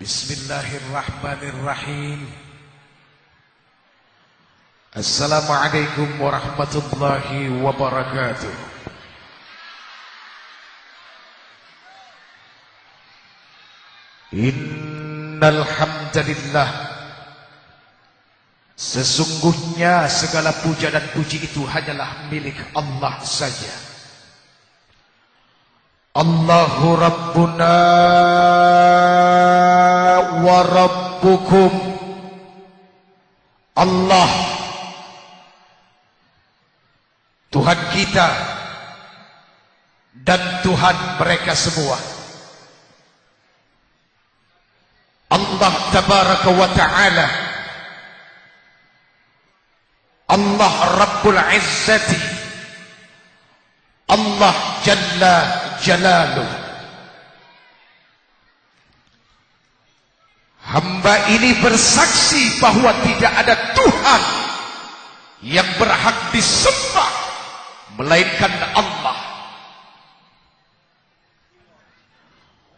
Bismillahirrahmanirrahim. Assalamualaikum warahmatullahi wabarakatuh. Innal hamdalillah, sesungguhnya segala puja dan puji itu hanyalah milik Allah saja. Allahu Rabbuna wa Rabbukum. Allah Tuhan kita dan Tuhan mereka semua. Allah Tabaraka wa Ta'ala, Allah Rabbul Izzati, Allah Jalla Jalaluh. Hamba ini bersaksi bahwa tidak ada Tuhan yang berhak disembah melainkan Allah.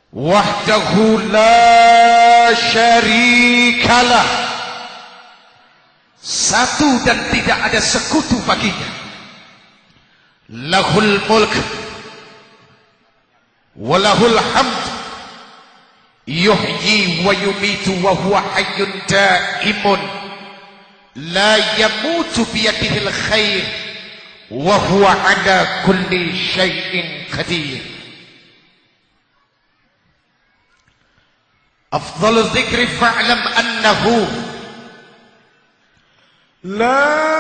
Wahdahu la syarikalah, satu dan tidak ada sekutu baginya. Lahul mulk walahul hamd, yuhyi wa yumitu wa huwa hayyun daimun, la yamutu biyadihil khair wa huwa ala kulli syai'in qadir. Afdhalu dzikri fa'lam annahu la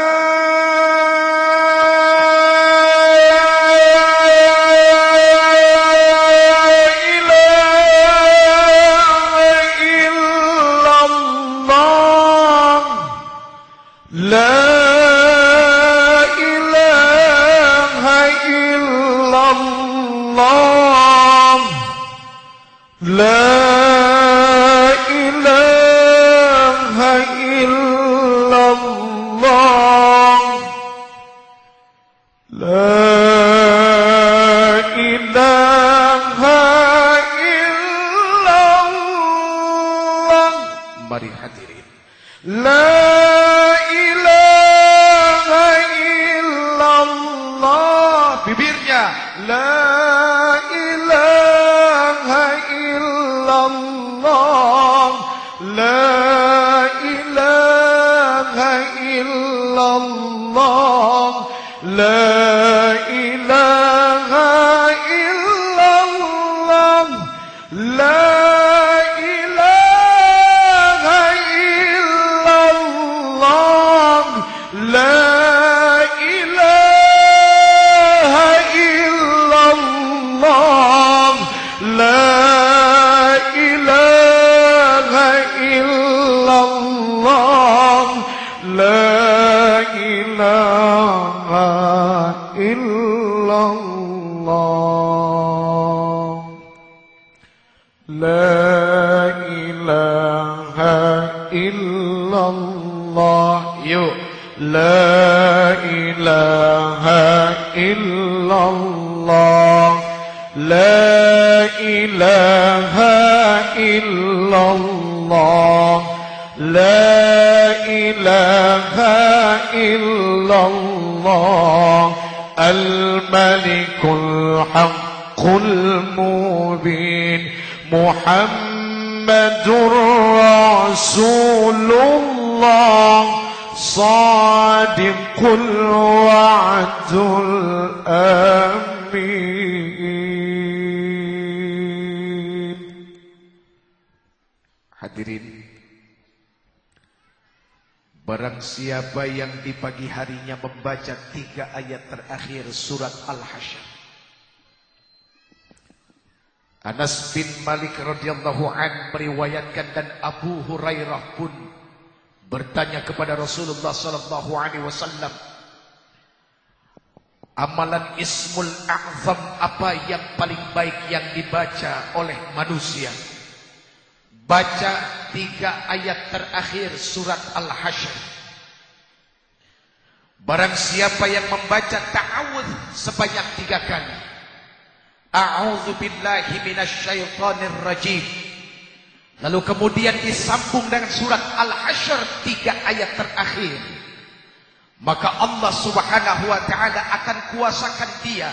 siapa yang di pagi harinya membaca 3 ayat terakhir surat Al-Hasyr. Anas bin Malik radhiyallahu an meriwayatkan dan Abu Hurairah pun bertanya kepada Rasulullah sallallahu alaihi wasallam, amalan Ismul A'zam apa yang paling baik yang dibaca oleh manusia? Baca 3 ayat terakhir surat Al-Hasyr. Barang siapa yang membaca ta'awudz sebanyak 3 kali, a'udzu billahi minasyaitonir rajim, Lalu kemudian disambung dengan surat Al-Hasyr 3 ayat terakhir. Maka Allah Subhanahu wa ta'ala akan kuasakan dia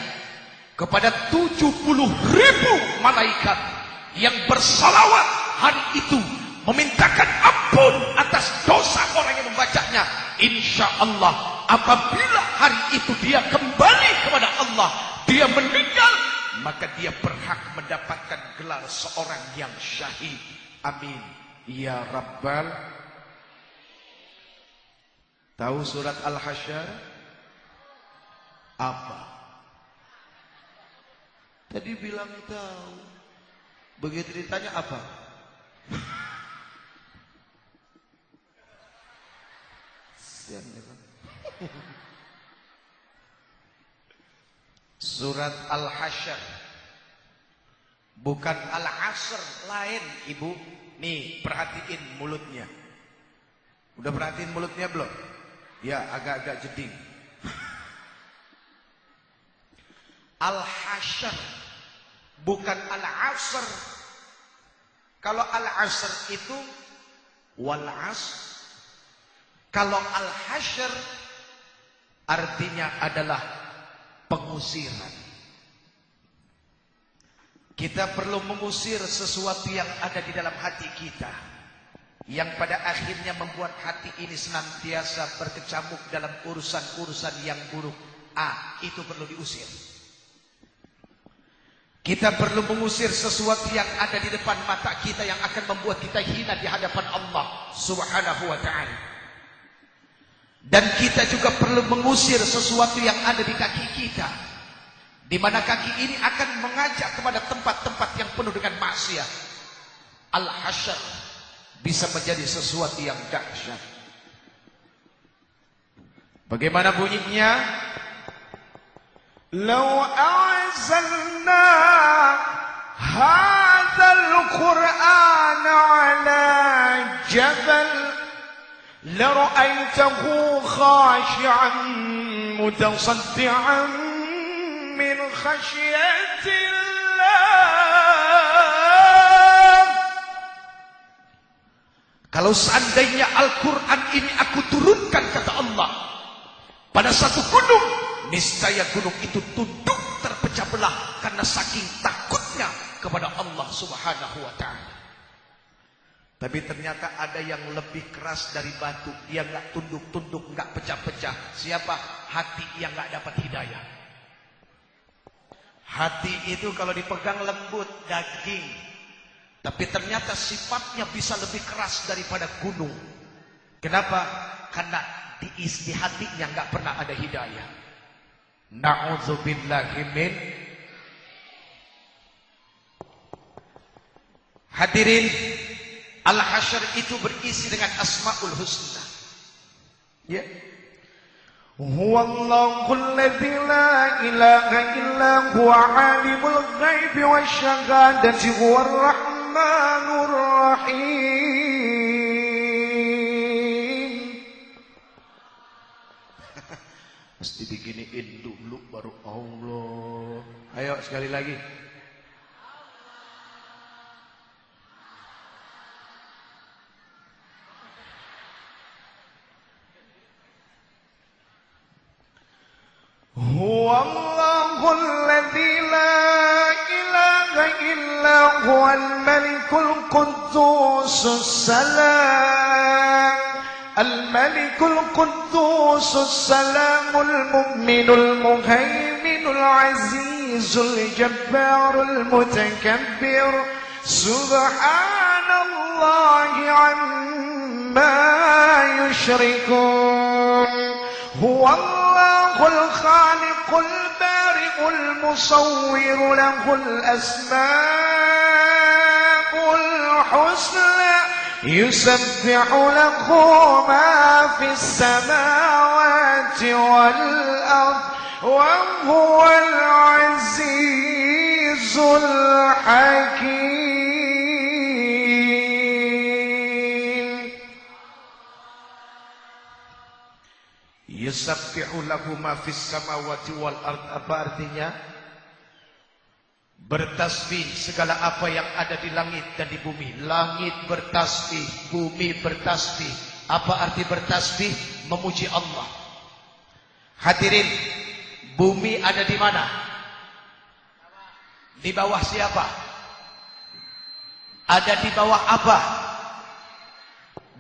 kepada 70.000 malaikat yang bersalawat hari itu, memintakan ampun atas dosa orang yang membacanya. Insya Allah apabila hari itu dia kembali kepada Allah, dia meninggal, maka dia berhak mendapatkan gelar seorang yang syahid. Amin ya Rabbal. Tahu surat Al-Hasyr apa? Tadi bilang tahu. Begitu ditanya apa? Surat Al-Hasyr, bukan Al-Asr, lain ibu. Nih perhatiin mulutnya. Udah perhatiin mulutnya belum? Ya agak-agak jeding. Al-Hasyr bukan Al-Asr. Kalau Al-Asr itu wal asr. Kalau Al-Hasyr artinya adalah pengusiran. Kita perlu mengusir sesuatu yang ada di dalam hati kita, yang pada akhirnya membuat hati ini senantiasa berkecamuk dalam urusan-urusan yang buruk. Itu perlu diusir. Kita perlu mengusir sesuatu yang ada di depan mata kita yang akan membuat kita hina di hadapan Allah Subhanahu wa ta'ala. Dan kita juga perlu mengusir sesuatu yang ada di kaki kita, di mana kaki ini akan mengajak kepada tempat-tempat yang penuh dengan maksiat. Al-Hasyr bisa menjadi sesuatu yang dahsyat. Bagaimana bunyinya? Lau a'zalna hadzal Qur'an 'ala jabal لرأيته خاشعا متصدعا من خشية الله. Kalau seandainya Al-Quran ini aku turunkan, kata Allah, pada satu gunung, niscaya gunung itu tunduk terpecah belah karena saking takutnya kepada Allah Subhanahu wa ta'ala. Tapi ternyata ada yang lebih keras dari batu. Dia nggak tunduk-tunduk, nggak pecah-pecah. Siapa? Hati yang nggak dapat hidayah. Hati itu kalau dipegang lembut, daging. Tapi ternyata sifatnya bisa lebih keras daripada gunung. Kenapa? Karena di hatinya nggak pernah ada hidayah. Na'udzubillahi min. Hadirin, Al-Hasyr itu berisi dengan Asmaul Husna. Ya. Huwallahul ladzi la ilaha illa huwa alimul ghaibi wasyahadati huwar rahmanur rahim. Mesti diginiin dulu baru Allah. Ayo sekali lagi. Huwallahul ladzi la ilaha illa huwal malikul quddusus salam. Al-malikul quddusus salamul mu'minul muhaiminul azizul jabbarul mutakabbir. Subhanallahi amma yushrikun. Huwallahul khaliqul bari'ul musawwir lahul asma'ul husna. Yusabbihu lahu ma fis samawati wal ard wa huwal azizul hakim. Yusabbihu lahu ma fis samawati wal ard. Apa artinya? Bertasbih segala apa yang ada di langit dan di bumi. Langit bertasbih, bumi bertasbih. Apa arti bertasbih? Memuji Allah. Hadirin, bumi ada di mana? Di bawah siapa? Ada di bawah apa?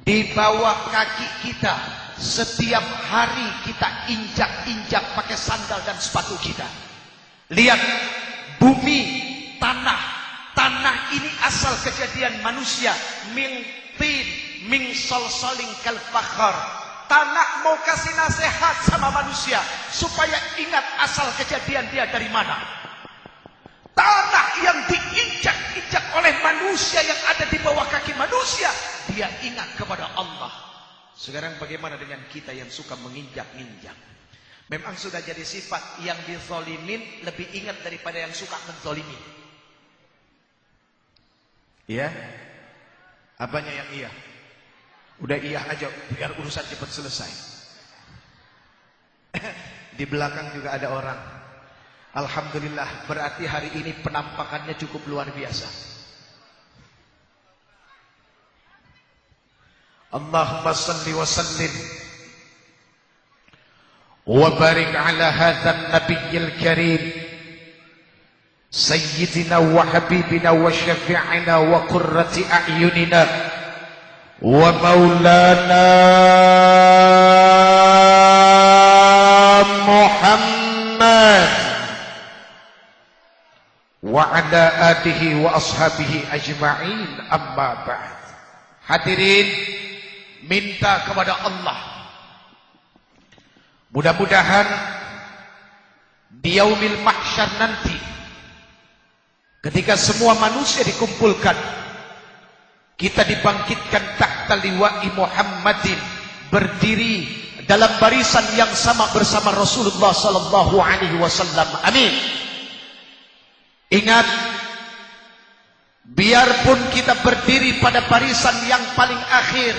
Di bawah kaki kita. Setiap hari kita injak-injak pakai sandal dan sepatu kita. Lihat, bumi, tanah ini asal kejadian manusia. Min tin, min solsoling kal fakhar. Tanah mau kasih nasihat sama manusia supaya ingat asal kejadian dia dari mana. Tanah yang diinjak-injak oleh manusia yang ada di bawah kaki manusia, dia ingat kepada Allah. Sekarang bagaimana dengan kita yang suka menginjak-injak? Memang sudah jadi sifat, yang dizolimin lebih ingat daripada yang suka menzolimi. Iya? Apanya yang iya? Udah iya aja biar urusan cepat selesai. Di belakang juga ada orang. Alhamdulillah, berarti hari ini penampakannya cukup luar biasa. Allahumma salli wa sallim wa barik ala hadzal nabiyil karim sayyidina wa habibina wa syafi'ina wa qurrati a'yunina wa maulana Muhammad wa ala alihi wa ashabihi ajma'in, amma ba'd. Hadirin, minta kepada Allah, mudah-mudahan di yaumil mahsyar nanti, ketika semua manusia dikumpulkan, kita dibangkitkan tahta liwa'i Muhammadin, berdiri dalam barisan yang sama bersama Rasulullah sallallahu alaihi wasallam. Amin. Ingat, biarpun kita berdiri pada barisan yang paling akhir,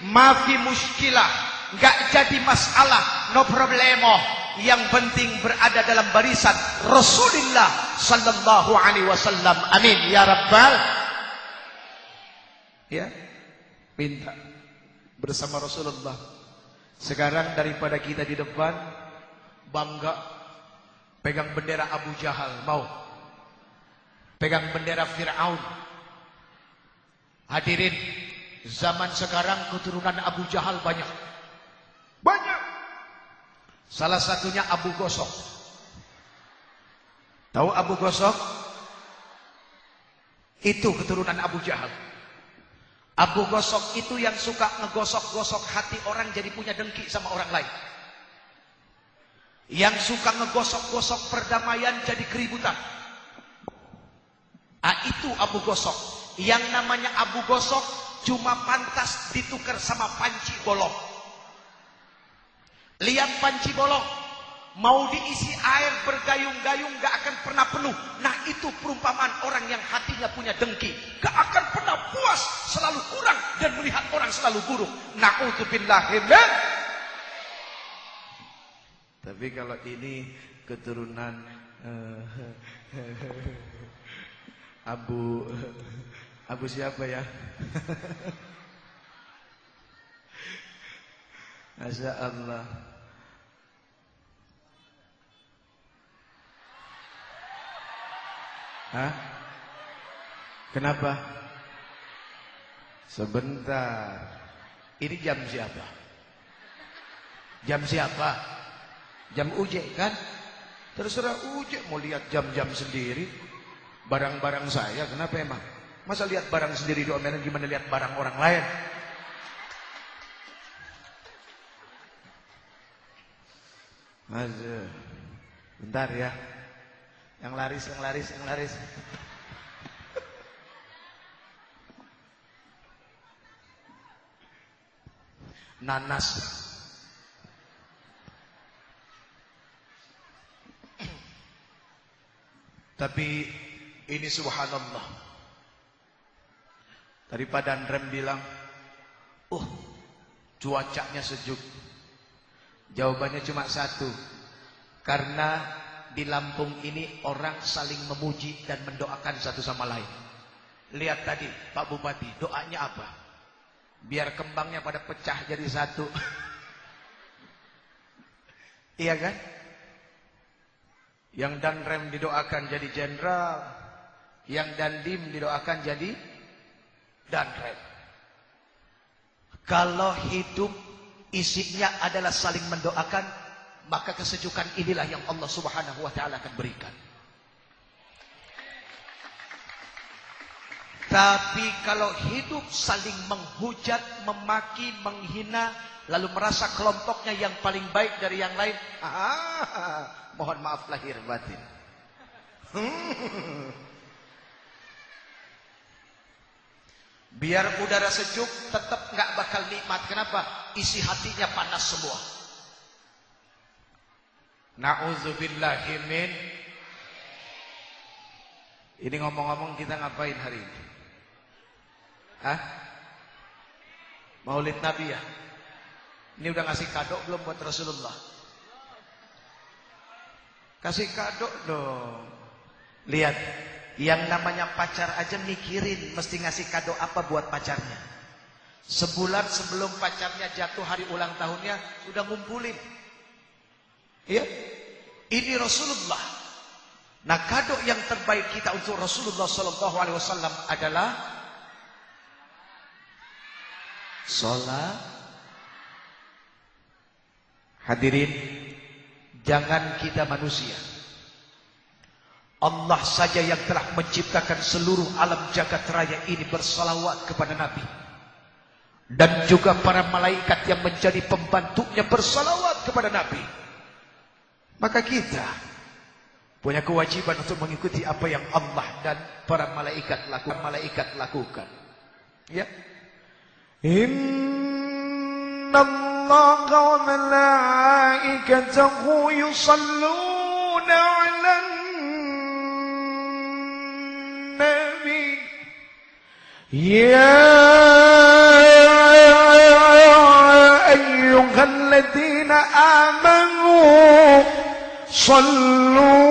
mafi muskilah, gak jadi masalah, no problemo. Yang penting berada dalam barisan Rasulullah sallallahu alaihi wasallam. Amin ya rabbal. Ya, minta bersama Rasulullah. Sekarang daripada kita di depan bangga pegang bendera Abu Jahal, mau pegang bendera Fir'aun. Hadirin, zaman sekarang keturunan Abu Jahal banyak. Banyak. Salah satunya Abu Gosok. Tahu Abu Gosok? Itu keturunan Abu Jahal. Abu Gosok itu yang suka ngegosok-gosok hati orang jadi punya dengki sama orang lain. Yang suka ngegosok-gosok perdamaian jadi keributan. Itu Abu Gosok. Yang namanya Abu Gosok cuma pantas ditukar sama panci bolong. Lihat panci bolong, mau diisi air bergayung-gayung gak akan pernah penuh. Nah, itu perumpamaan orang yang hatinya punya dengki, gak akan pernah puas, selalu kurang, dan melihat orang selalu buruk. Na'udzubillah. Tapi kalau ini keturunan Abu siapa ya? Masya Allah. Hah? Kenapa? Sebentar. Ini jam siapa? Jam siapa? Jam Uje kan? Terserah Uje mau lihat jam-jam sendiri. Barang-barang saya, kenapa emang? Masa lihat barang sendiri diomelin, gimana lihat barang orang lain? Bentar ya. Yang laris. Nanas. Tapi ini subhanallah. Tadi Pak Dandrem bilang, cuacanya sejuk. Jawabannya cuma satu. Karena di Lampung ini orang saling memuji dan mendoakan satu sama lain. Lihat tadi Pak Bupati, doanya apa? Biar kembangnya pada pecah jadi satu. Iya kan? Yang Danrem didoakan jadi jenderal, yang Dandim didoakan jadi Danrem. Kalau hidup isinya adalah saling mendoakan, maka kesejukan inilah yang Allah Subhanahu wa taala akan berikan. Tapi kalau hidup saling menghujat, memaki, menghina, lalu merasa kelompoknya yang paling baik dari yang lain, mohon maaf lahir batin. Biar udara sejuk tetap nggak bakal nikmat. Kenapa? Isi hatinya panas semua. Na'udzubillahi min. Ini ngomong-ngomong kita ngapain hari ini? Hah? Maulid Nabi ya? Ini udah ngasih kado belum buat Rasulullah? Kasih kado dong. Lihat, yang namanya pacar aja mikirin mesti ngasih kado apa buat pacarnya. Sebulan sebelum pacarnya jatuh hari ulang tahunnya sudah ngumpulin. Iya? Ini Rasulullah. Nah, kado yang terbaik kita untuk Rasulullah SAW adalah sholat. Hadirin, jangan kita manusia, Allah saja yang telah menciptakan seluruh alam jagat raya ini bersalawat kepada Nabi. Dan juga para malaikat yang menjadi pembantunya bersalawat kepada Nabi. Maka kita punya kewajiban untuk mengikuti apa yang Allah dan para malaikat lakukan. Ya. Inna Allah wa malaikatahu yusalluna 'alan nabi. Ya ayyuhalladzina amanu sallu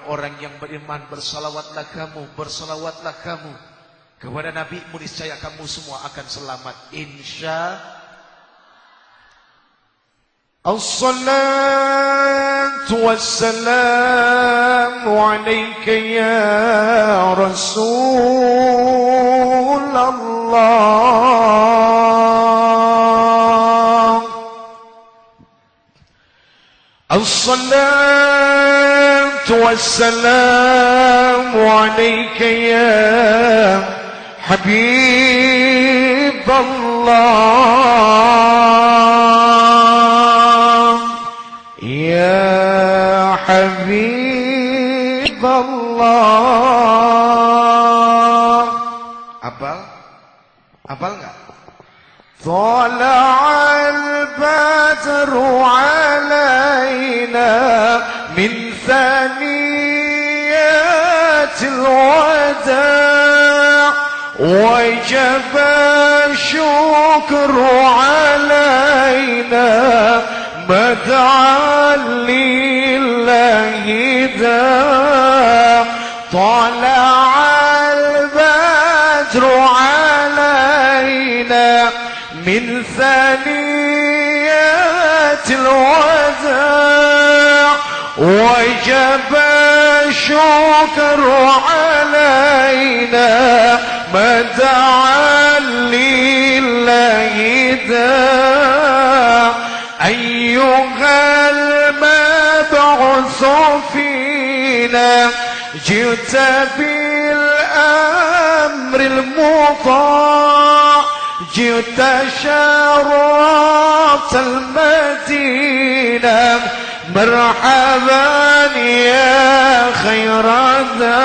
orang yang beriman, bersalawatlah kamu kepada Nabi-Mu, niscaya kamu semua akan selamat insya. Assalatu wassalamu alaika ya Rasulullah. Assalatu wassalamu alaika ya Habiballah. Ya Habiballah. Hafal enggak? Tala'al badru alaina min thaniyatil wada' wajaba syukru alaina mad'an lillahi da' tala'al badru alaina min thaniyatil wada' wajaba syukru alaina mad'an lillahi da' ayyuhal mab'utsu fina jita bil amril muta' jita syaratal madinah marhaban ya khairadha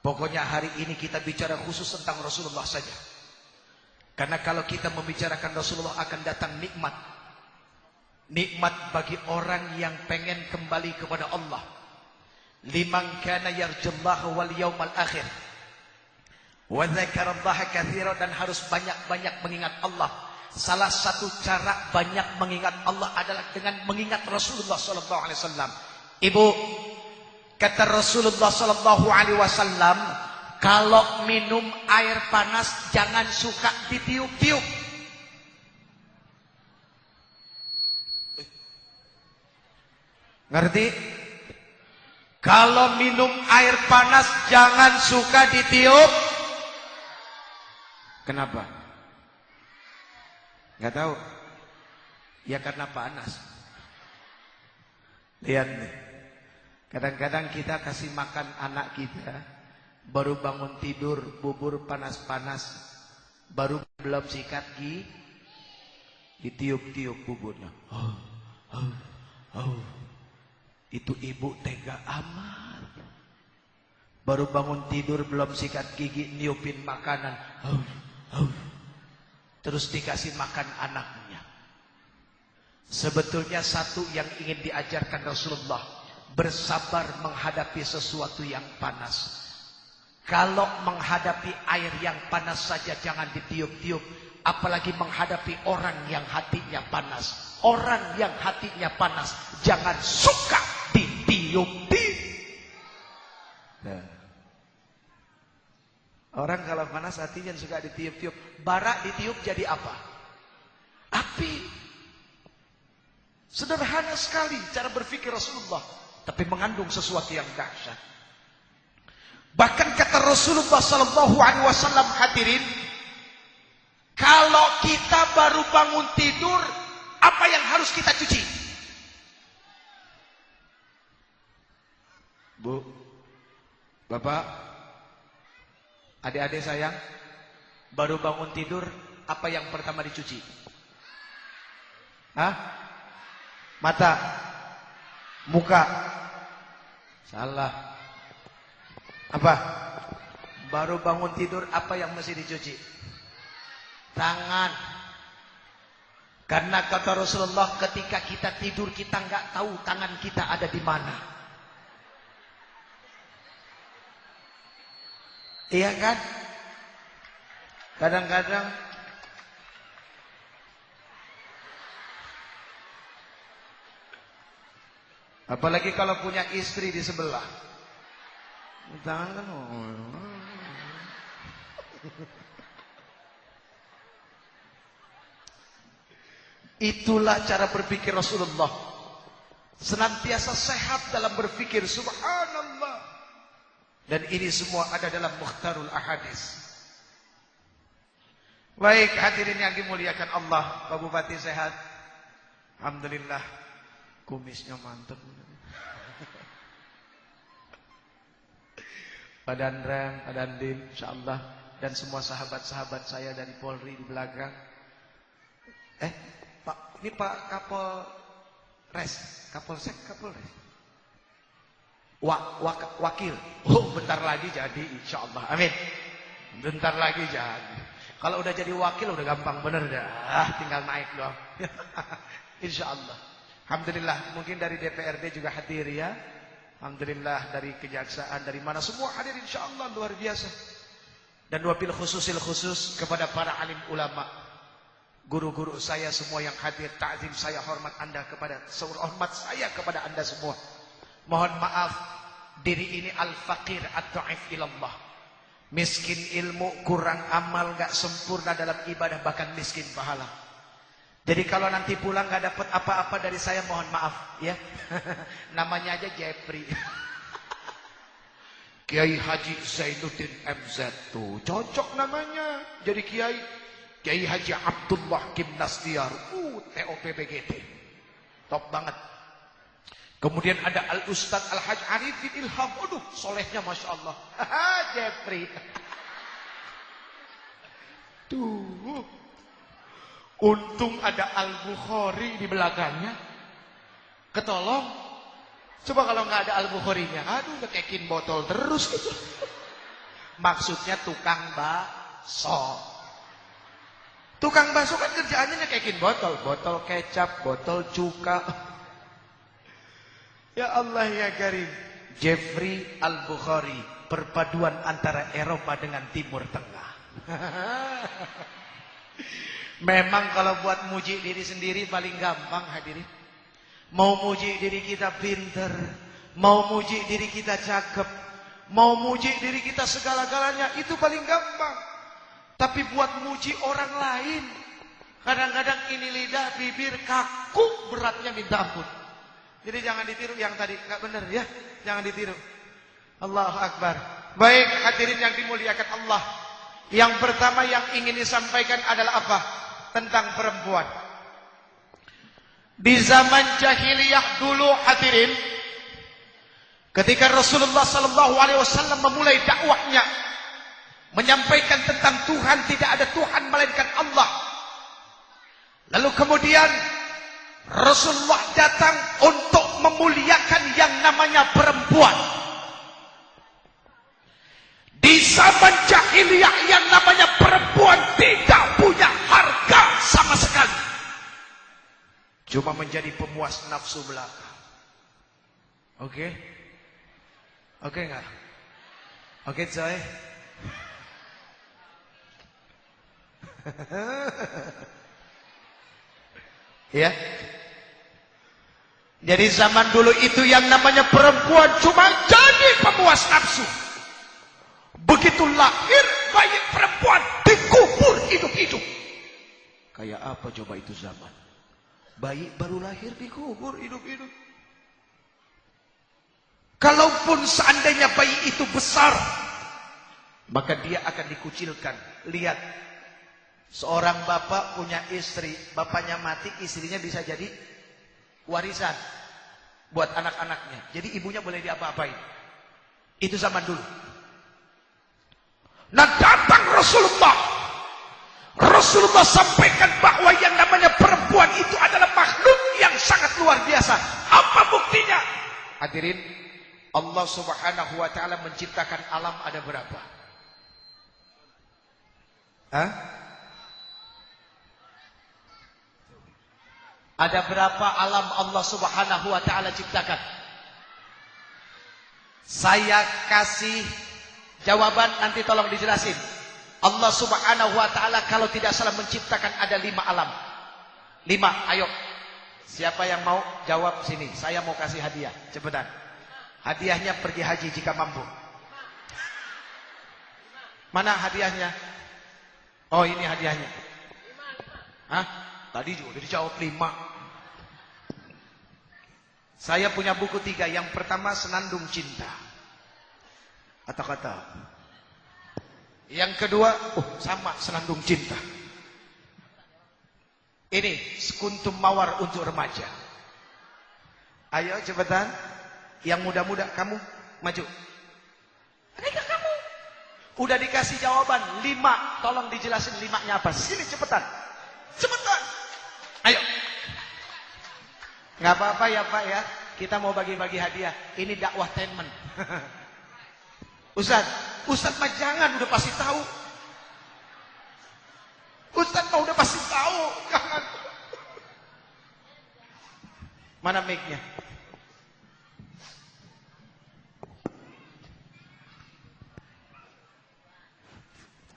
Pokoknya hari ini kita bicara khusus tentang Rasulullah saja. Karena kalau kita membicarakan Rasulullah akan datang nikmat. Nikmat bagi orang yang pengen kembali kepada Allah. Liman kana yarjullaha wal yawmal akhir. Wa dzakarallaha katsiran, dan harus banyak-banyak mengingat Allah. Salah satu cara banyak mengingat Allah adalah dengan mengingat Rasulullah sallallahu alaihi wasallam. Ibu, kata Rasulullah sallallahu alaihi wasallam, kalau minum air panas jangan suka ditiup-tiup. Ngerti? Kalau minum air panas jangan suka ditiup. Kenapa? Nggak tahu. Ya karena panas. Lihat nih. Kadang-kadang kita kasih makan anak kita, baru bangun tidur, bubur panas-panas, baru belum sikat gigi, ditiup-tiup buburnya. Itu ibu tega amat. Baru bangun tidur, belum sikat gigi, niupin makanan. Terus dikasih makan anaknya. Sebetulnya satu yang ingin diajarkan Rasulullah, bersabar menghadapi sesuatu yang panas. Kalau menghadapi air yang panas saja jangan ditiup-tiup, apalagi menghadapi orang yang hatinya panas. Orang yang hatinya panas jangan suka ditiup-tiup. Nah. Orang kalau panas hatinya suka ditiup-tiup. Bara ditiup jadi apa? Api. Sederhana sekali cara berpikir Rasulullah, tapi mengandung sesuatu yang dahsyat. Bahkan kata Rasulullah sallallahu alaihi wasallam, hadirin, kalau kita baru bangun tidur, apa yang harus kita cuci? Bu, Bapak, adik-adik sayang, baru bangun tidur, apa yang pertama dicuci? Hah? Mata? Muka? Salah. Apa? Baru bangun tidur, apa yang mesti dicuci? Tangan. Karena kata Rasulullah, ketika kita tidur kita nggak tahu tangan kita ada di mana. Iya kan? Kadang-kadang apalagi kalau punya istri di sebelah. Tangan kan. Itulah cara berpikir Rasulullah. Senantiasa sehat dalam berpikir, subhanallah. Dan ini semua ada dalam Mukhtarul Ahadis. Baik, hadirin yang dimuliakan Allah, Pak Bupati sehat? Alhamdulillah. Kumisnya mantap. Pak Danrem, Pak Dandim, insyaallah, dan semua sahabat-sahabat saya dari Polri di belakang. Pak, ini Pak Kapolres, Kapolsek, Kapolres. Wakil. Oh, bentar lagi jadi, insyaallah. Amin. Bentar lagi jadi. Kalau udah jadi wakil udah gampang bener dah. Tinggal naik doang. Insyaallah. Alhamdulillah, mungkin dari DPRD juga hadir ya. Alhamdulillah, dari kejaksaan, dari mana semua hadir, insyaallah, luar biasa. Dan wabil khusus kepada para alim ulama, guru-guru saya semua yang hadir, ta'zim saya, hormat Anda kepada, hormat saya kepada Anda semua. Mohon maaf, diri ini al-faqir ad-dha'if ilallah. Miskin ilmu, kurang amal, gak sempurna dalam ibadah, bahkan miskin pahala. Jadi kalau nanti pulang gak dapat apa-apa dari saya, mohon maaf ya. Namanya aja Jepri. Kiai Haji Zainuddin MZ tuh cocok namanya jadi kiai. Kiai Haji Abdullah Gimnastiar, TOPBGT, top banget. Kemudian ada Al-Ustadz Al-Haj Arifin Ilham. Aduh, solehnya Masya Allah. Jeffrey. Tuh. Untung ada Al-Bukhari di belakangnya. Ketolong. Coba kalau nggak ada Al-Bukharinya, aduh, ngekekin botol terus gitu. Maksudnya tukang bakso. Tukang bakso kan kerjaannya nyekekin botol. Botol kecap, botol cuka. Ya Allah ya Karim. Jeffrey Al-Bukhari. Perpaduan antara Eropa dengan Timur Tengah. Memang kalau buat muji diri sendiri paling gampang hadirin. Mau muji diri kita pinter. Mau muji diri kita cakep. Mau muji diri kita segala-galanya. Itu paling gampang. Tapi buat muji orang lain. Kadang-kadang ini lidah, bibir, kaku. Beratnya minta ampun. Jadi jangan ditiru yang tadi. Gak benar ya. Jangan ditiru. Allahu Akbar. Baik hadirin yang dimuliakan Allah. Yang pertama yang ingin disampaikan adalah apa? Tentang perempuan. Di zaman jahiliyah dulu hadirin. Ketika Rasulullah SAW memulai dakwahnya. Menyampaikan tentang Tuhan, tidak ada Tuhan melainkan Allah. Lalu kemudian Rasulullah datang untuk memuliakan yang namanya perempuan. Di zaman jahiliyah yang namanya perempuan tidak punya harga sama sekali. Cuma menjadi pemuas nafsu belaka. Oke? Oke enggak? Oke coy? Ya. Jadi zaman dulu itu yang namanya perempuan cuma jadi pemuas nafsu. Begitu lahir bayi perempuan dikubur hidup-hidup. Kayak apa coba itu zaman? Bayi baru lahir dikubur hidup-hidup. Kalaupun seandainya bayi itu besar, maka dia akan dikucilkan. Lihat, seorang bapak punya istri, bapaknya mati, istrinya bisa jadi warisan buat anak-anaknya. Jadi ibunya boleh diapa-apain. Itu zaman dulu. Nah datang Rasulullah. Rasulullah sampaikan bahwa yang namanya perempuan itu adalah makhluk yang sangat luar biasa. Apa buktinya? Hadirin, Allah Subhanahu wa taala menciptakan alam ada berapa? Hah? Ada berapa alam Allah Subhanahu wa taala ciptakan? Saya kasih jawaban, nanti tolong dijelasin. Allah Subhanahu wa taala kalau tidak salah menciptakan ada 5 alam. 5, ayo. Siapa yang mau jawab sini? Saya mau kasih hadiah, cepetan. Hadiahnya pergi haji jika mampu. Mana hadiahnya? Oh, ini hadiahnya. Hah? Tadi juga udah dijawab 5. Saya punya buku 3. Yang pertama Senandung Cinta. Kata-kata. Yang kedua, sama Senandung Cinta. Ini Sekuntum Mawar untuk remaja. Ayo cepetan. Yang muda-muda kamu maju. Mereka kamu. Udah dikasih jawaban 5. Tolong dijelasin 5-nya apa. Sini cepetan. Cepetan. Ayo. Nggak apa-apa ya Pak ya. Kita mau bagi-bagi hadiah. Ini dakwah temen. Ustaz mah jangan, udah pasti tahu. Ustaz mah udah pasti tahu. Jangan. Mana mic-nya?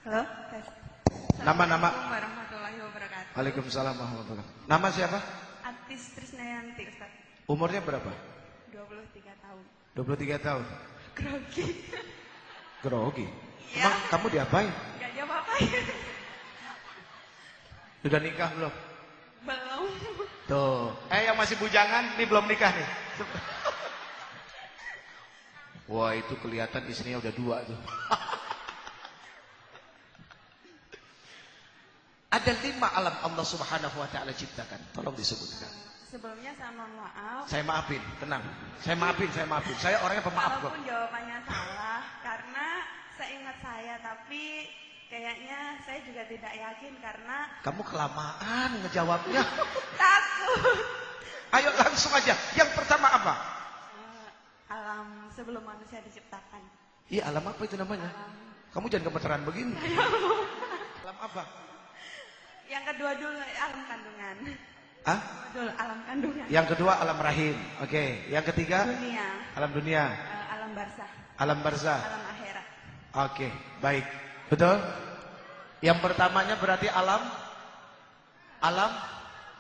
Halo, Nama-nama. Assalamualaikum warahmatullahi wabarakatuh. Waalaikumsalam warahmatullahi wabarakatuh. Nama siapa? Atis Trisnayanti, Ustaz. Umurnya berapa? 23 tahun. 23 tahun. Grogi. Grogi. Iya. Emang kamu diapain? Gak diapa-apain. Udah nikah belum? Belum. Tuh. Yang masih bujangan, nih belum nikah nih. Wah, itu kelihatan istrinya udah 2 tuh. Ada 5 alam Allah Subhanahu wa taala ciptakan. Tolong disebutkan. Sebelumnya saya mohon maaf. Saya maafin, tenang. Saya maafin. Saya orangnya pemaaf kok. Walaupun jawabannya salah, karena seingat saya, tapi kayaknya saya juga tidak yakin karena Kamu kelamaan ngejawabnya. takut. Ayo langsung aja. Yang pertama apa? Alam sebelum manusia diciptakan. Iya, alam apa itu namanya? Kamu jangan gemeteran begini. Alam apa? Yang kedua dulu alam kandungan. Hah? Dulu alam kandungan. Yang kedua alam rahim. Oke. Yang ketiga? Dunia. Alam dunia. Alam barzah. Alam barzah. Alam akhirat. Oke, baik. Betul? Yang pertamanya berarti alam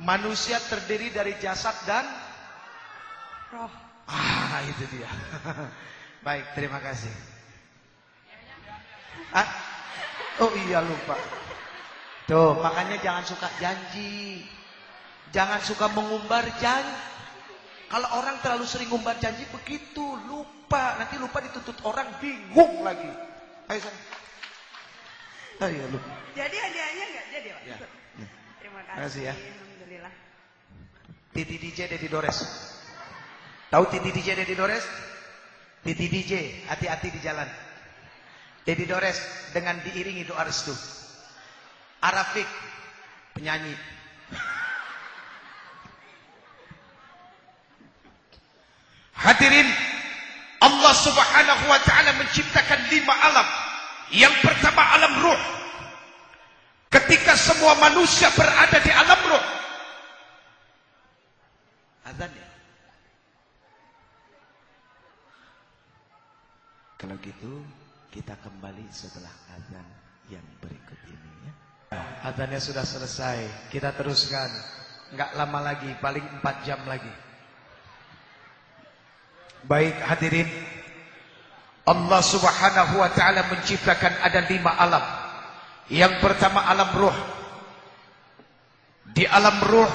manusia terdiri dari jasad dan roh. Itu dia. Baik, terima kasih. Oh iya, lupa. Tuh, makanya jangan suka janji. Jangan suka mengumbar janji. Kalau orang terlalu sering ngumbar janji begitu, lupa. Nanti lupa dituntut orang, bingung lagi. Ayo sana. Ayo lupa. Jadi hadiahnya enggak jadi, Pak? Ya. Terima Terima kasih ya. Alhamdulillah. Titi DJ Dedi Dores. Tahu Titi DJ Dedi Dores? Titi DJ, hati-hati di jalan. Dedi Dores dengan diiringi doa restu. Arafik, penyanyi. Hadirin, Allah Subhanahu wa taala menciptakan 5 alam. Yang pertama alam ruh. Ketika semua manusia berada di alam ruh. Azan ya? Kalau gitu kita kembali setelah azan yang berikut ini ya. Azannya sudah selesai. Kita teruskan. Enggak lama lagi, paling 4 jam lagi. Baik hadirin, Allah Subhanahu wa taala menciptakan ada 5 alam. Yang pertama alam ruh. Di alam ruh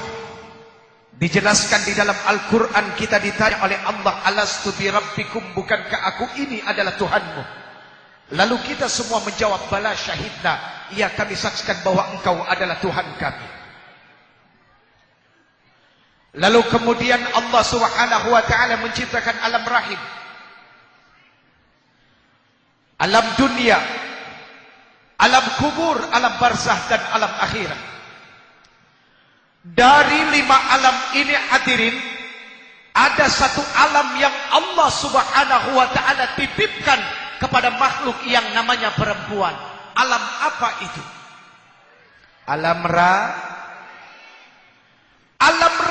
dijelaskan di dalam Al-Qur'an, kita ditanya oleh Allah, alastu bi rabbikum, bukankah aku ini adalah Tuhanmu? Lalu kita semua menjawab, bala syahidna, iya kami saksikan bahwa engkau adalah Tuhan kami. Lalu kemudian Allah Subhanahu wa taala menciptakan alam rahim, alam dunia, alam kubur, alam barzah dan alam akhirat. Dari 5 alam ini hadirin, ada satu alam yang Allah Subhanahu wa taala titipkan kepada makhluk yang namanya perempuan. Alam apa itu? Alam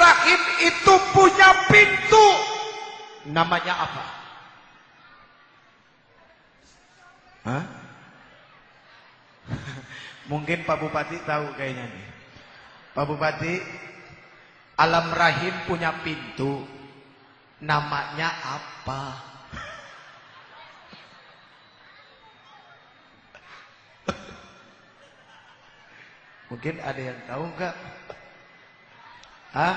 rahim itu punya pintu. Namanya apa? Hah? Mungkin Pak Bupati tahu kayaknya nih. Pak Bupati, alam rahim punya pintu. Namanya apa? Mungkin ada yang tahu enggak? Hah?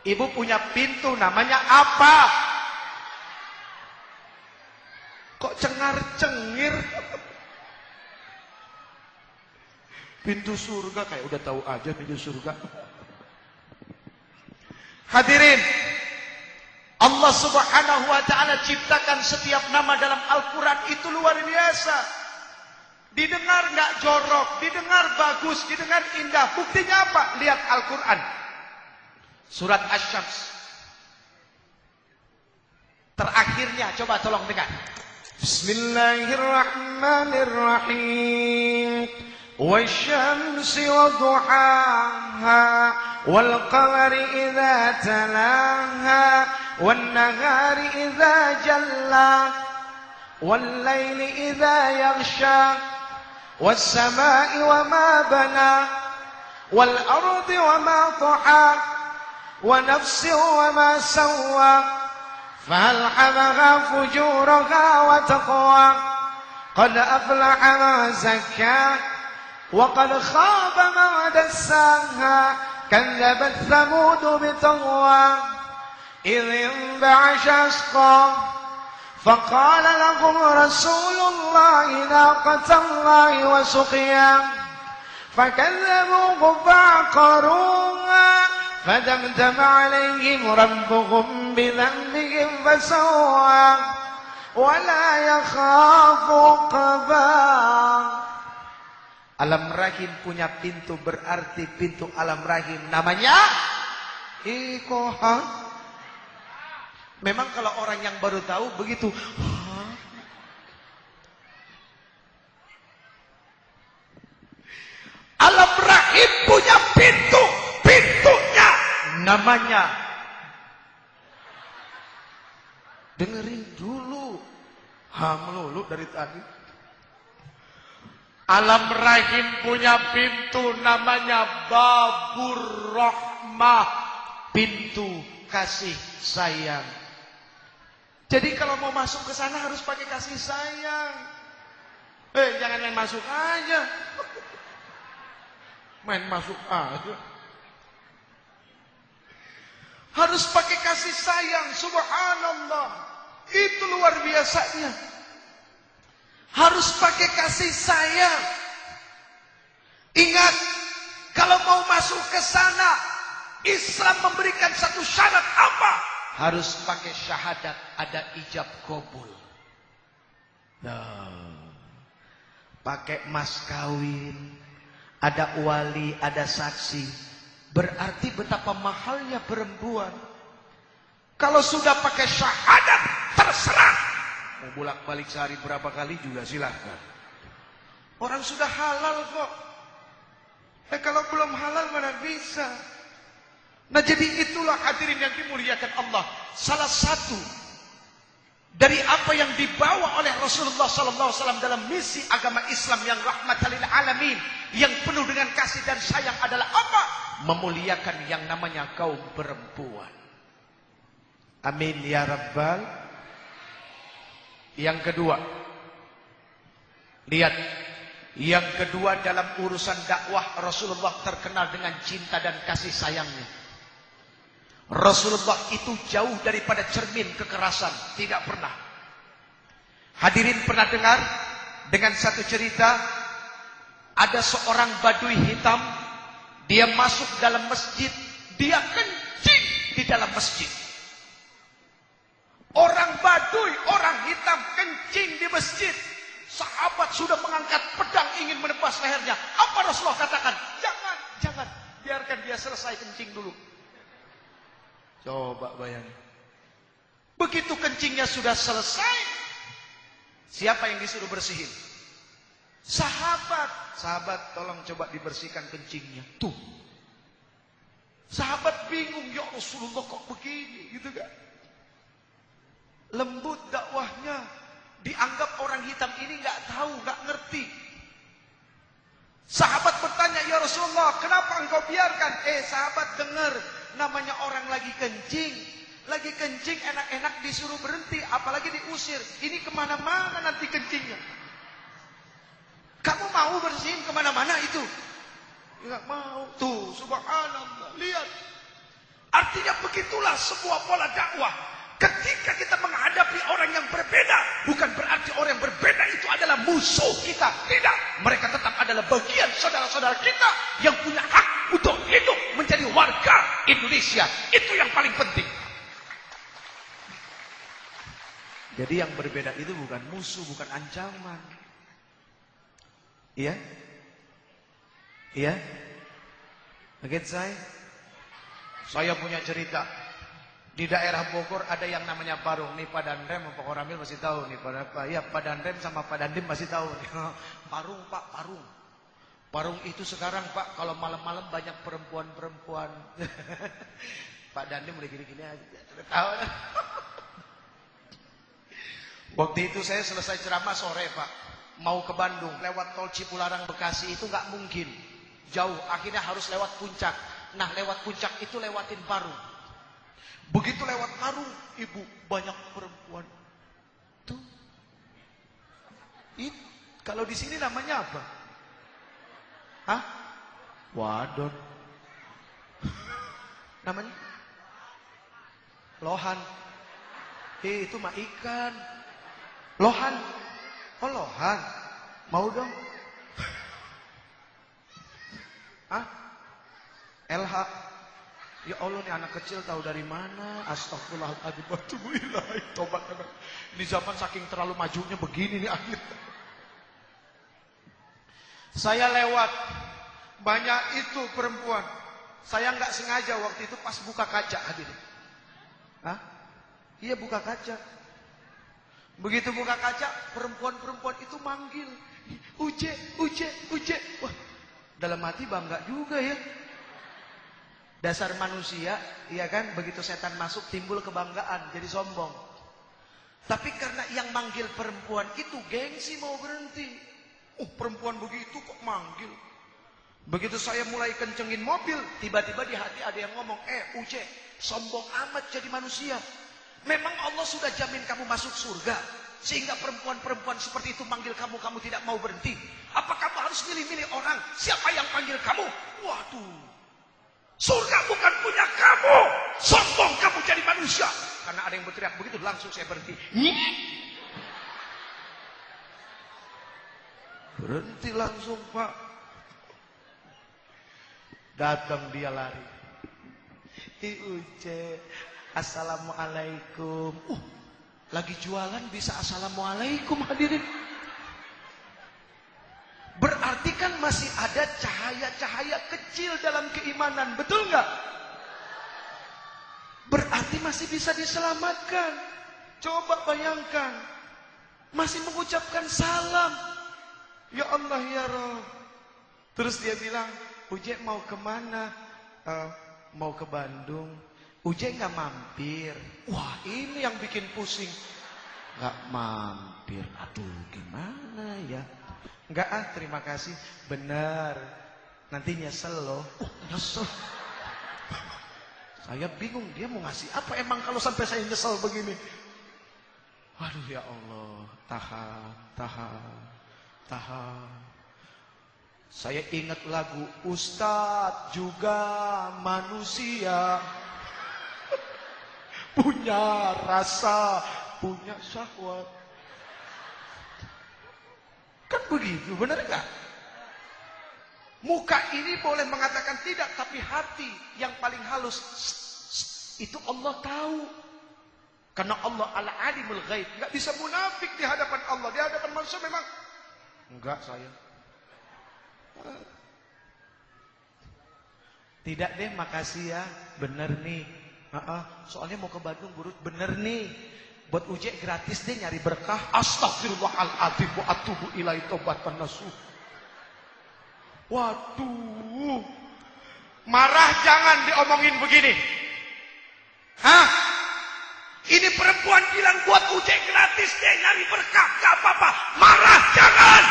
Ibu punya pintu, namanya apa? Kok cengar-cengir? Pintu surga, kayak udah tahu aja pintu surga. Hadirin, Allah Subhanahu wa taala ciptakan setiap nama dalam Al-Qur'an itu luar biasa. Didengar nggak jorok, didengar bagus, didengar indah. Buktinya apa? Lihat Al-Qur'an. Surat Asy-Syams. Terakhirnya, coba tolong dengar. Bismillahirrahmanirrahim. Wasyamsi waduhaha wal qamari idza talaha wan nahari idza jalla wal laili idza yaghsha was samai wama bana wal ardi wama taha wa nafsin wama sawwa فألهمها فجورها وتقوى قد أفلح من زكاها وقد خاب من دساها كذبت ثمود بطغوى إذ انبعث أشقاها فقال لهم رسول الله ناقة الله وسقياها فكذبوه فعقروها فدمدم عليهم ربهم بذنبهم فسوى ولا يخاف عقباه. Alam rahim punya pintu, berarti pintu alam rahim namanya Ikoha. Memang kalau orang yang baru tahu begitu. Alam rahim punya pintu. Pintunya namanya. Dengerin dulu. Melulu dari tadi. Alam rahim punya pintu namanya Babur Rahmah. Pintu kasih sayang. Jadi kalau mau masuk ke sana harus pakai kasih sayang. Jangan main masuk aja. Main masuk aja. Harus pakai kasih sayang. Subhanallah. Itu luar biasanya. Harus pakai kasih sayang. Ingat, kalau mau masuk ke sana, Islam memberikan satu syarat apa? Harus pakai syahadat, ada ijab kabul. Pakai mas kawin, ada wali, ada saksi. Berarti betapa mahalnya perempuan. Kalau sudah pakai syahadat, terserah. Mau bolak-balik sehari berapa kali juga silahkan. Orang sudah halal kok. Kalau belum halal mana bisa. Nah jadi itulah hadirin yang dimuliakan Allah. Salah satu dari apa yang dibawa oleh Rasulullah SAW dalam misi agama Islam yang rahmatan lil alamin, yang penuh dengan kasih dan sayang adalah apa? Memuliakan yang namanya kaum perempuan. Amin ya Rabbal. Yang kedua, lihat, yang kedua dalam urusan dakwah Rasulullah terkenal dengan cinta dan kasih sayangnya. Rasulullah itu jauh daripada cermin kekerasan, tidak pernah. Hadirin pernah dengar dengan satu cerita, ada seorang badui hitam, dia masuk dalam masjid, dia kencing di dalam masjid. Orang Baduy, orang hitam kencing di masjid. Sahabat sudah mengangkat pedang ingin menebas lehernya. Apa Rasulullah katakan? Jangan. Biarkan dia selesai kencing dulu. Coba bayangin. Begitu kencingnya sudah selesai, siapa yang disuruh bersihin? Sahabat. Sahabat tolong coba dibersihkan kencingnya. Tuh. Sahabat bingung, ya Rasulullah kok begini gitu kan. Lembut dakwahnya, dianggap orang hitam ini nggak tahu, nggak ngerti. Sahabat bertanya, ya Rasulullah, kenapa engkau biarkan? Sahabat dengar, namanya orang lagi kencing enak-enak disuruh berhenti, apalagi diusir. Ini kemana-mana nanti kencingnya. Kamu mau bersihin kemana-mana itu? Nggak mau. Tuh, subhanallah, lihat. Artinya begitulah sebuah pola dakwah. Ketika kita menghadapi orang yang berbeda, bukan berarti orang yang berbeda itu adalah musuh kita. Tidak. Mereka tetap adalah bagian saudara-saudara kita yang punya hak untuk hidup menjadi warga Indonesia. Itu yang paling penting. Jadi yang berbeda itu bukan musuh, bukan ancaman. Iya? Iya? Begitu saya punya cerita. Di daerah Bogor ada yang namanya Parung. Nih Pak Dandrem, Pak Koramil masih tahu nih. Ya Pak Dandrem sama Pak Dandim masih tahu nih. Parung Pak, Parung. Parung itu sekarang Pak, kalau malam-malam banyak perempuan-perempuan. Pak Dandim mulai gini-gini aja. Tahu. Waktu itu saya selesai ceramah sore Pak. Mau ke Bandung, lewat tol Cipularang Bekasi itu nggak mungkin. Jauh, akhirnya harus lewat puncak. Nah lewat puncak itu lewatin Parung. Begitu lewat Parung, ibu, banyak perempuan. Tuh. Kalau di sini namanya apa? Hah? Wadon. Namanya? Lohan. Itu mah ikan. Lohan. Oh lohan. Mau dong? Hah? LH. Ya Allah, nih anak kecil tahu dari mana? Astagfirullahaladzim. Tobat. Ini zaman saking terlalu majunya begini nih akhir. Saya lewat banyak itu perempuan. Saya nggak sengaja waktu itu pas buka kaca hadirin. Hah? Iya, buka kaca. Begitu buka kaca, perempuan-perempuan itu manggil. Uje, uje, uje. Wah, dalam hati bangga juga ya. Dasar manusia, iya kan? Begitu setan masuk timbul kebanggaan, jadi sombong. Tapi karena yang manggil perempuan itu gengsi mau berhenti. Perempuan begitu kok manggil. Begitu saya mulai kencengin mobil, tiba-tiba di hati ada yang ngomong, Uje, sombong amat jadi manusia. Memang Allah sudah jamin kamu masuk surga, sehingga perempuan-perempuan seperti itu manggil kamu, kamu tidak mau berhenti. Apa kamu harus milih-milih orang? Siapa yang panggil kamu? Waduh, surga bukan punya kamu. Sombong kamu jadi manusia. Karena ada yang berteriak begitu, langsung saya berhenti. Berhenti langsung, Pak. Datang dia lari. Uje, assalamualaikum. Lagi jualan bisa assalamualaikum, hadirin. Berarti kan masih ada cahaya-cahaya kecil dalam keimanan, betul nggak? Berarti masih bisa diselamatkan. Coba bayangkan, masih mengucapkan salam. Ya Allah ya Rabb. Terus dia bilang, Uje mau kemana? Mau ke Bandung. Uje nggak mampir. Wah, ini yang bikin pusing. Nggak mampir. Aduh, gimana ya? Nggak, terima kasih. Benar. Nanti nyesel loh. Nyesel. Saya bingung, dia mau ngasih apa emang kalau sampai saya nyesel begini? Waduh ya Allah. Tahan. Saya ingat lagu Ustadz juga manusia, punya rasa, punya syahwat. Kan begitu, benar enggak? Muka ini boleh mengatakan tidak, tapi hati yang paling halus itu Allah tahu. Karena Allah al-alimul ghaib, enggak bisa munafik di hadapan Allah. Di hadapan manusia memang enggak saya. Tidak deh, makasih ya. Bener nih. Soalnya mau ke Bandung, burut. Bener nih. Buat Uje gratis deh nyari berkah. Astagfirullahaladzim wa atubu ilaihi taubatan nasuh. Waduh. Marah jangan diomongin begini. Ini perempuan bilang buat Uje gratis deh nyari berkah. Gak apa-apa. Marah jangan.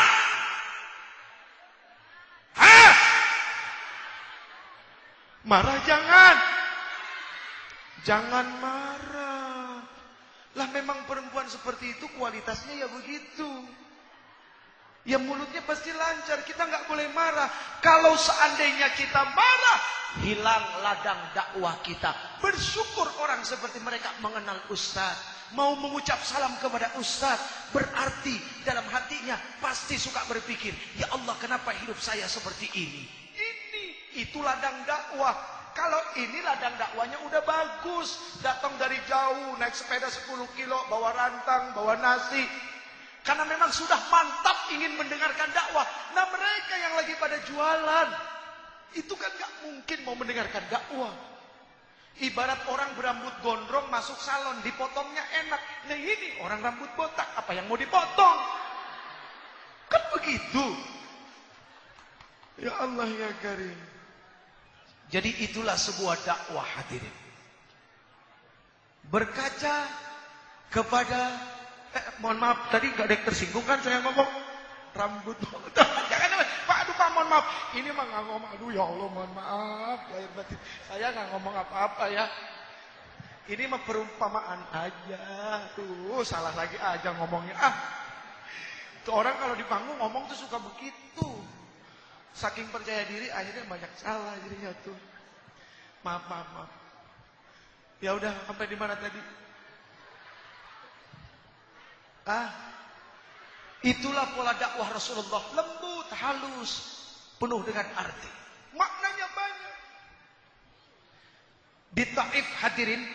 Marah jangan. Jangan marah. Lah memang perempuan seperti itu kualitasnya ya begitu. Ya mulutnya pasti lancar. Kita nggak boleh marah. Kalau seandainya kita marah, hilang ladang dakwah kita. Bersyukur orang seperti mereka mengenal Ustaz, mau mengucap salam kepada Ustaz. Berarti dalam hatinya pasti suka berpikir, ya Allah kenapa hidup saya seperti ini? Itu ladang dakwah. Kalau ini ladang dakwahnya udah bagus. Datang dari jauh, naik sepeda 10 kilo, bawa rantang, bawa nasi. Karena memang sudah mantap ingin mendengarkan dakwah. Nah mereka yang lagi pada jualan, itu kan gak mungkin mau mendengarkan dakwah. Ibarat orang berambut gondrong masuk salon, dipotongnya enak. Nah ini orang rambut botak, apa yang mau dipotong? Kan begitu. Ya Allah ya Karim. Jadi itulah sebuah dakwah, hadirin. Berkaca kepada mohon maaf tadi gak ada yang tersinggung kan saya ngomong rambut. Jangan Pak, aduh Pak mohon maaf. Ini mah gak ngomong, aduh ya Allah mohon maaf lahir batin. Saya gak ngomong apa-apa ya. Ini mah perumpamaan aja. Tuh salah lagi aja ngomongnya. Tuh orang kalau di panggung ngomong tuh suka begitu. Saking percaya diri akhirnya banyak salah jadinya tuh. Maaf. Ya udah sampai di mana tadi? Itulah pola dakwah Rasulullah, lembut, halus, penuh dengan arti. Maknanya banyak. Di Taif hadirin,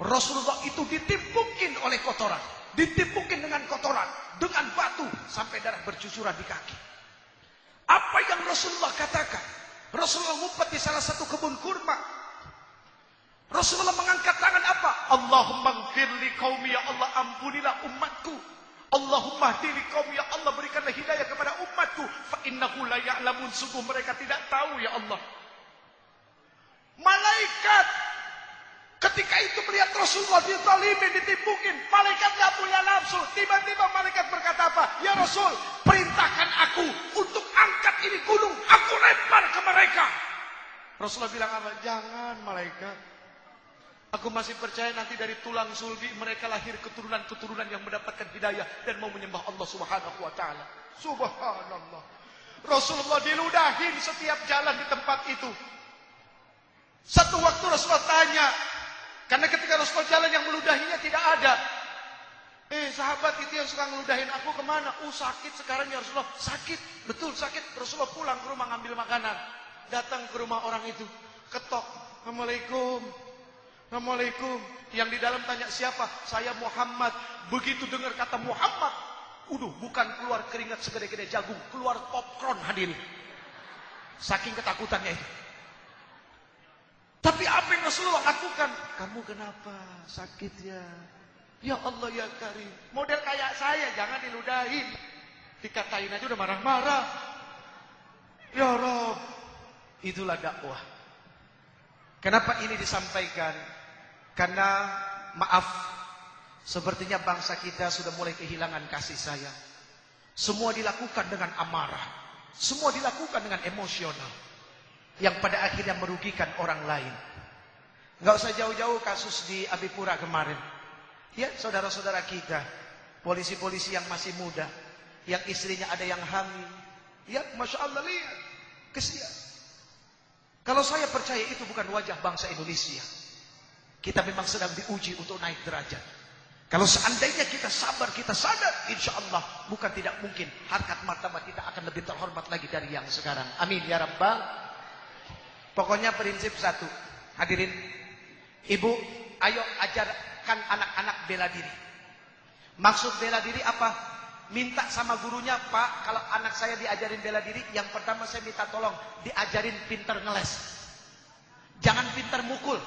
Rasulullah itu ditimpukin oleh kotoran, ditimpukin dengan kotoran, dengan batu sampai darah bercucuran di kaki. Apa yang Rasulullah katakan? Rasulullah ngumpet di salah satu kebun kurma. Rasulullah mengangkat tangan apa? Allahumma gfirli qaumi, ya Allah ampunilah umatku. Allahumma hdili qaumi, ya Allah berikanlah hidayah kepada umatku. Fa innahu la ya'lamun, sungguh mereka tidak tahu ya Allah. Malaikat ketika itu melihat Rasulullah dizalimin, ditipukin, malaikat gak punya nafsu. Tiba-tiba malaikat berkata apa? Ya Rasul, perintahkan aku untuk angkat ini gunung, aku lempar ke mereka. Rasulullah bilang apa? Jangan malaikat, aku masih percaya nanti dari tulang sulbi mereka lahir keturunan-keturunan yang mendapatkan hidayah dan mau menyembah Allah Subhanahu wa taala. Subhanallah. Rasulullah diludahin setiap jalan di tempat itu. Satu waktu Rasulullah tanya, karena ketika Rasulullah jalan yang meludahinya tidak ada. Sahabat itu yang suka ngeludahin aku kemana? Sakit sekarang ya Rasulullah. Sakit, betul sakit. Rasulullah pulang ke rumah ngambil makanan. Datang ke rumah orang itu, ketok, Assalamualaikum. Assalamualaikum. Yang di dalam tanya siapa? Saya Muhammad. Begitu dengar kata Muhammad, bukan keluar keringat segede-gede jagung, keluar popcorn hadirin. Saking ketakutannya itu. Tapi apa yang Rasulullah lakukan? Kamu kenapa? Sakit ya? Ya Allah ya Karim. Model kayak saya, jangan diludahin. Dikatain aja udah marah-marah. Ya Rabb. Itulah dakwah. Kenapa ini disampaikan? Karena maaf, sepertinya bangsa kita sudah mulai kehilangan kasih sayang. Semua dilakukan dengan amarah. Semua dilakukan dengan emosional. Yang pada akhirnya merugikan orang lain. Nggak usah jauh-jauh kasus di Abipura kemarin. Ya, saudara-saudara kita, polisi-polisi yang masih muda, yang istrinya ada yang hamil. Ya, Masya Allah, lihat, kesian. Kalau saya percaya itu bukan wajah bangsa Indonesia. Kita memang sedang diuji untuk naik derajat. Kalau seandainya kita sabar, kita sadar, insya Allah bukan tidak mungkin harkat martabat kita akan lebih terhormat lagi dari yang sekarang. Amin ya Rabbal. Pokoknya prinsip satu, hadirin, ibu, ayo ajarkan anak-anak bela diri. Maksud bela diri apa? Minta sama gurunya, Pak, kalau anak saya diajarin bela diri, yang pertama saya minta tolong diajarin pinter ngeles. Jangan pinter mukul.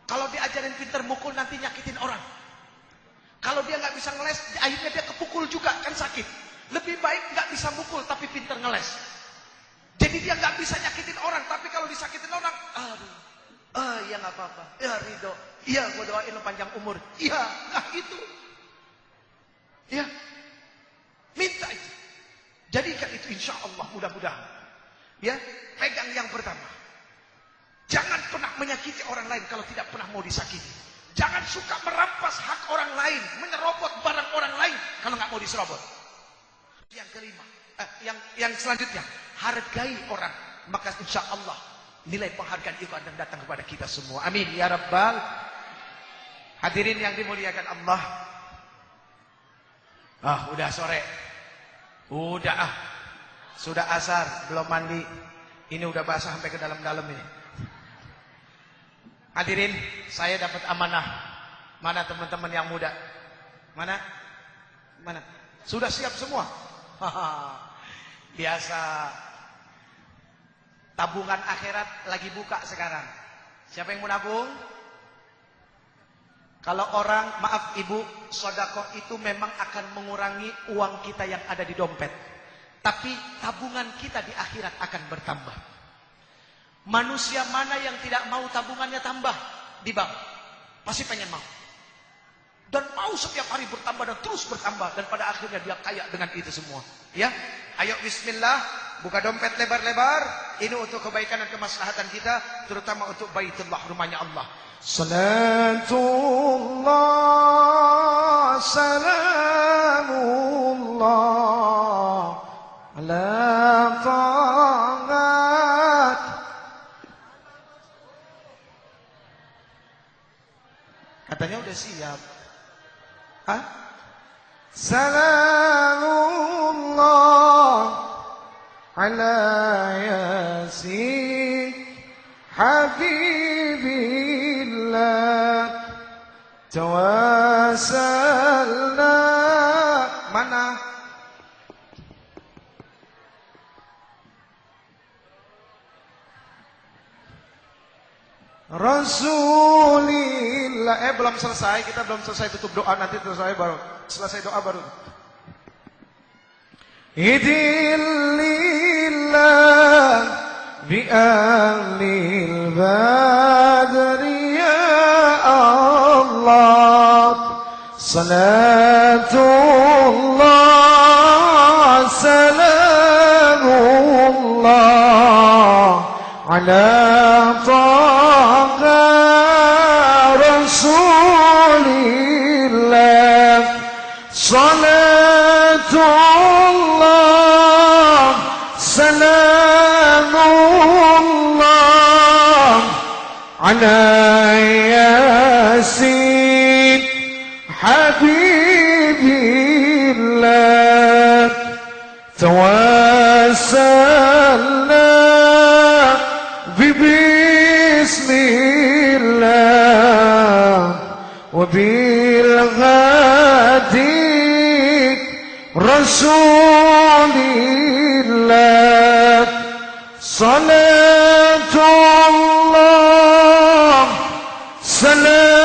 Kalau diajarin pinter mukul nanti nyakitin orang. Kalau dia nggak bisa ngeles, akhirnya dia kepukul juga, kan sakit. Lebih baik nggak bisa mukul tapi pinter ngeles. Jadi dia nggak bisa nyakitin orang, tapi kalau disakitin orang, ya nggak apa-apa, ya ridho, iya gue doain lo panjang umur, iya, nah itu, ya, minta itu, jadikan itu insya Allah mudah-mudahan, ya, pegang yang pertama, jangan pernah menyakiti orang lain kalau tidak pernah mau disakiti, jangan suka merampas hak orang lain, menyerobot barang orang lain kalau nggak mau diserobot. Yang kelima, yang selanjutnya, hargai orang, maka insya Allah nilai penghargaan itu akan datang kepada kita semua. Amin ya Rabbal. Hadirin yang dimuliakan Allah. Udah sore, sudah asar, belum mandi, ini udah basah sampai ke dalam-dalam ini. Hadirin, saya dapat amanah. Mana teman-teman yang muda? Mana? Sudah siap semua? Biasa. Tabungan akhirat lagi buka sekarang. Siapa yang mau nabung? Kalau orang, maaf ibu, sedekah itu memang akan mengurangi uang kita yang ada di dompet. Tapi tabungan kita di akhirat akan bertambah. Manusia mana yang tidak mau tabungannya tambah di bank? Pasti pengen mau. Dan mau setiap hari bertambah dan terus bertambah. Dan pada akhirnya dia kaya dengan itu semua. Ya, ayo bismillah. Buka dompet lebar-lebar. Ini untuk kebaikan dan kemaslahatan kita. Terutama untuk Baitullah, rumahnya Allah. Salatullah, salamullah ala ta'at. Katanya udah siap. Salamullah ala yasin habibillah tawasalna. Mana? Rasulillah. Belum selesai, kita belum selesai tutup doa, nanti selesai doa baru. Idillillah bi ahlil badri ya Allah. Salatullah salamullah ala taqa Rasulillah. Salatullah salamullah ala yasin habibillah. Tawassalna bismillah wa bil hadi Rasulillah. Salatullah salamullah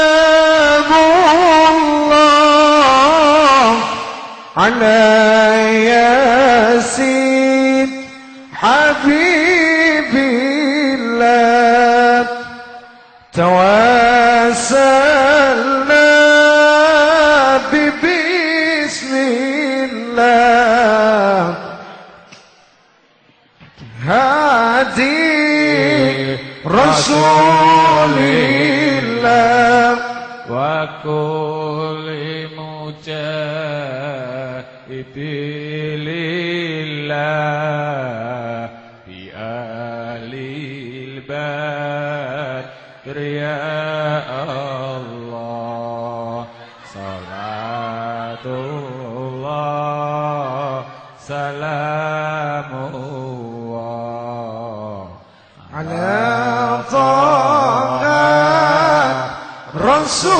ala yasin habibillah. Tawassalna bismillah hadi Rasulillah wa kulli mujahidillah bi ahlil badri ya Allah. Salatullah salamullah ala taqa Rasulillah.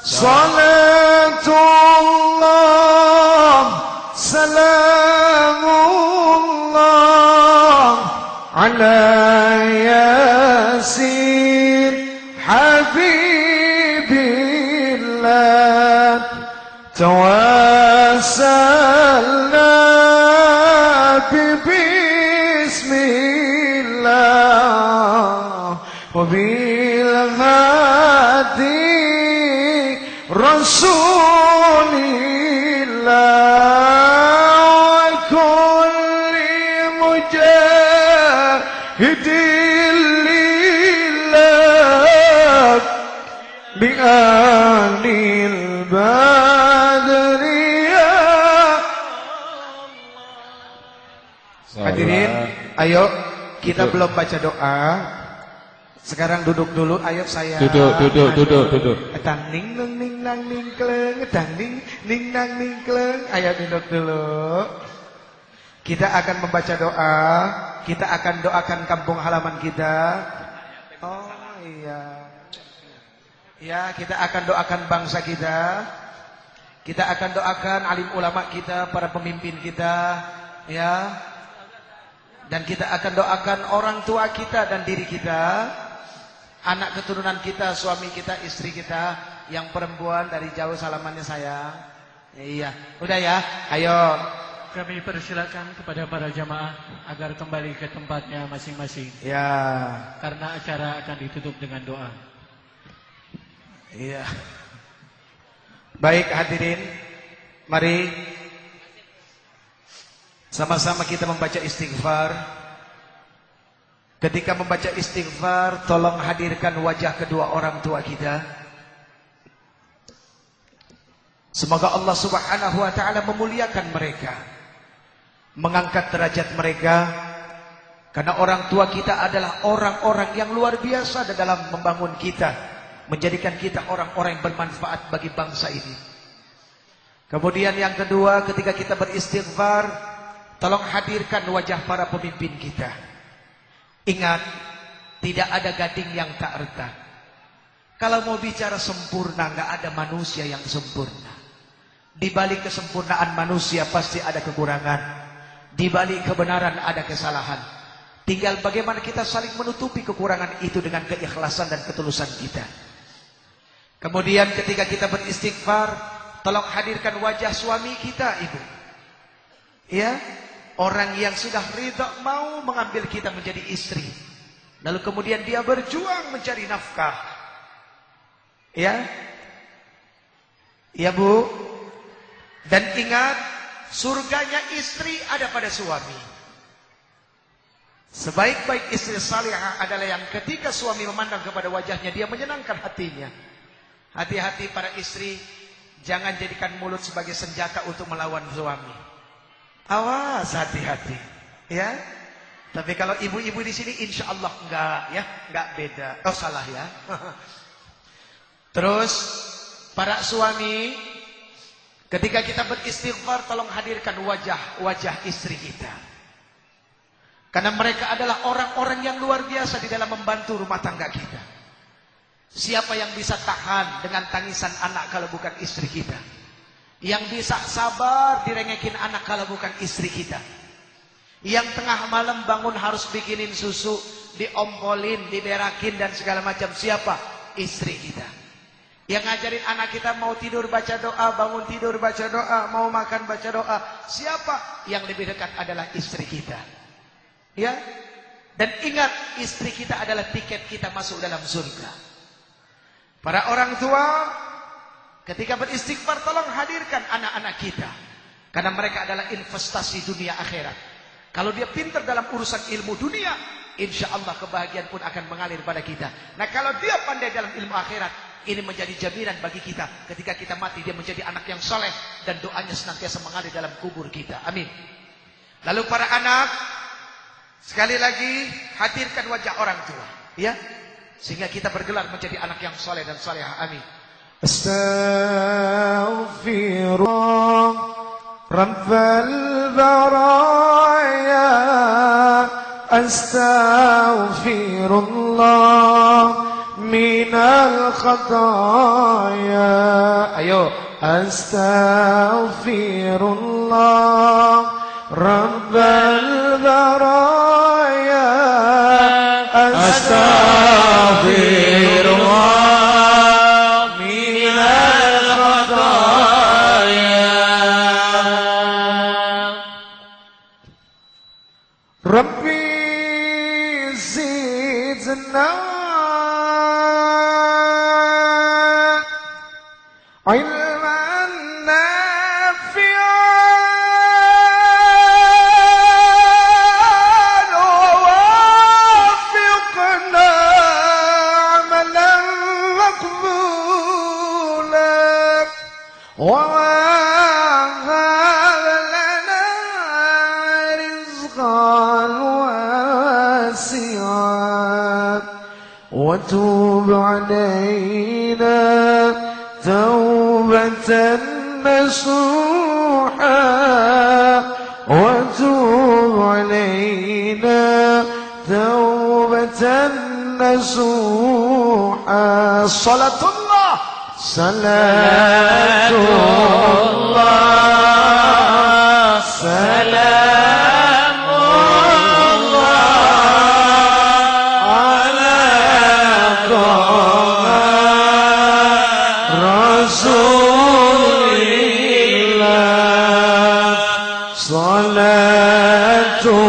Salatullah salamullah ala yasin habibillah. Tawassalna bismillah wa bil hadi Rasulillah wa kulli mujahidin lillah bi ahlil badri ya. Hadirin, ayo kita belum baca doa. Sekarang duduk dulu, ayo saya. Duduk. Tang ning nung ning nang ning kleng, tang ning ning nang ning kleng. Ayo duduk dulu. Kita akan membaca doa. Kita akan doakan kampung halaman kita. Oh iya. Ya, kita akan doakan bangsa kita. Kita akan doakan alim ulama kita, para pemimpin kita, ya. Dan kita akan doakan orang tua kita dan diri kita, anak keturunan kita, suami kita, istri kita, yang perempuan dari jauh salamannya sayang. Iya, udah ya, ayo. Kami persilakan kepada para jamaah agar kembali ke tempatnya masing-masing. Ya. Karena acara akan ditutup dengan doa. Iya. Baik hadirin, mari sama-sama kita membaca istighfar. Ketika membaca istighfar, tolong hadirkan wajah kedua orang tua kita. Semoga Allah Subhanahu wa taala memuliakan mereka, mengangkat derajat mereka, karena orang tua kita adalah orang-orang yang luar biasa dalam membangun kita, menjadikan kita orang-orang yang bermanfaat bagi bangsa ini. Kemudian yang kedua, ketika kita beristighfar, tolong hadirkan wajah para pemimpin kita. Ingat, tidak ada gading yang tak retak. Kalau mau bicara sempurna, nggak ada manusia yang sempurna. Di balik kesempurnaan manusia pasti ada kekurangan. Di balik kebenaran ada kesalahan. Tinggal bagaimana kita saling menutupi kekurangan itu dengan keikhlasan dan ketulusan kita. Kemudian ketika kita beristighfar, tolong hadirkan wajah suami kita, ibu. Ya, orang yang sudah ridha mau mengambil kita menjadi istri. Lalu kemudian dia berjuang mencari nafkah. Ya. Ya, Bu. Dan ingat, surganya istri ada pada suami. Sebaik-baik istri salihah adalah yang ketika suami memandang kepada wajahnya, dia menyenangkan hatinya. Hati-hati para istri, jangan jadikan mulut sebagai senjata untuk melawan suami. Awas, hati-hati, ya. Tapi kalau ibu-ibu di sini, insya Allah enggak beda. Oh, salah ya. Terus para suami, ketika kita beristighfar, tolong hadirkan wajah istri kita. Karena mereka adalah orang-orang yang luar biasa di dalam membantu rumah tangga kita. Siapa yang bisa tahan dengan tangisan anak kalau bukan istri kita? Yang bisa sabar direngekin anak kalau bukan istri kita? Yang tengah malam bangun harus bikinin susu, diompolin, diberakin dan segala macam, siapa? Istri kita. Yang ngajarin anak kita mau tidur baca doa, bangun tidur baca doa, mau makan baca doa, siapa? Yang lebih dekat adalah istri kita. Ya? Dan ingat, istri kita adalah tiket kita masuk dalam surga. Para orang tua, ketika beristighfar, tolong hadirkan anak-anak kita. Karena mereka adalah investasi dunia akhirat. Kalau dia pintar dalam urusan ilmu dunia, insya Allah kebahagiaan pun akan mengalir pada kita. Nah, kalau dia pandai dalam ilmu akhirat, ini menjadi jaminan bagi kita. Ketika kita mati, dia menjadi anak yang soleh. Dan doanya senantiasa mengalir dalam kubur kita. Amin. Lalu para anak, sekali lagi, hadirkan wajah orang tua. Ya, sehingga kita bergelar menjadi anak yang soleh dan salihah. Amin. Astaghfirullah Rabbal baraya, astaghfirullah minal khataya. Ayo. Astaghfirullah Rabbal baraya, astaghfirullah minal khataya. Rabbi zidna ilman nafi'an wafiqna amalan maqbulan wa hab lana rizqan wasi'an wa tub alayna توبة نصوحا وتوب علينا توبة نصوحا. صلاة الله صلاة الله سلام الله على Rasulillah, salatu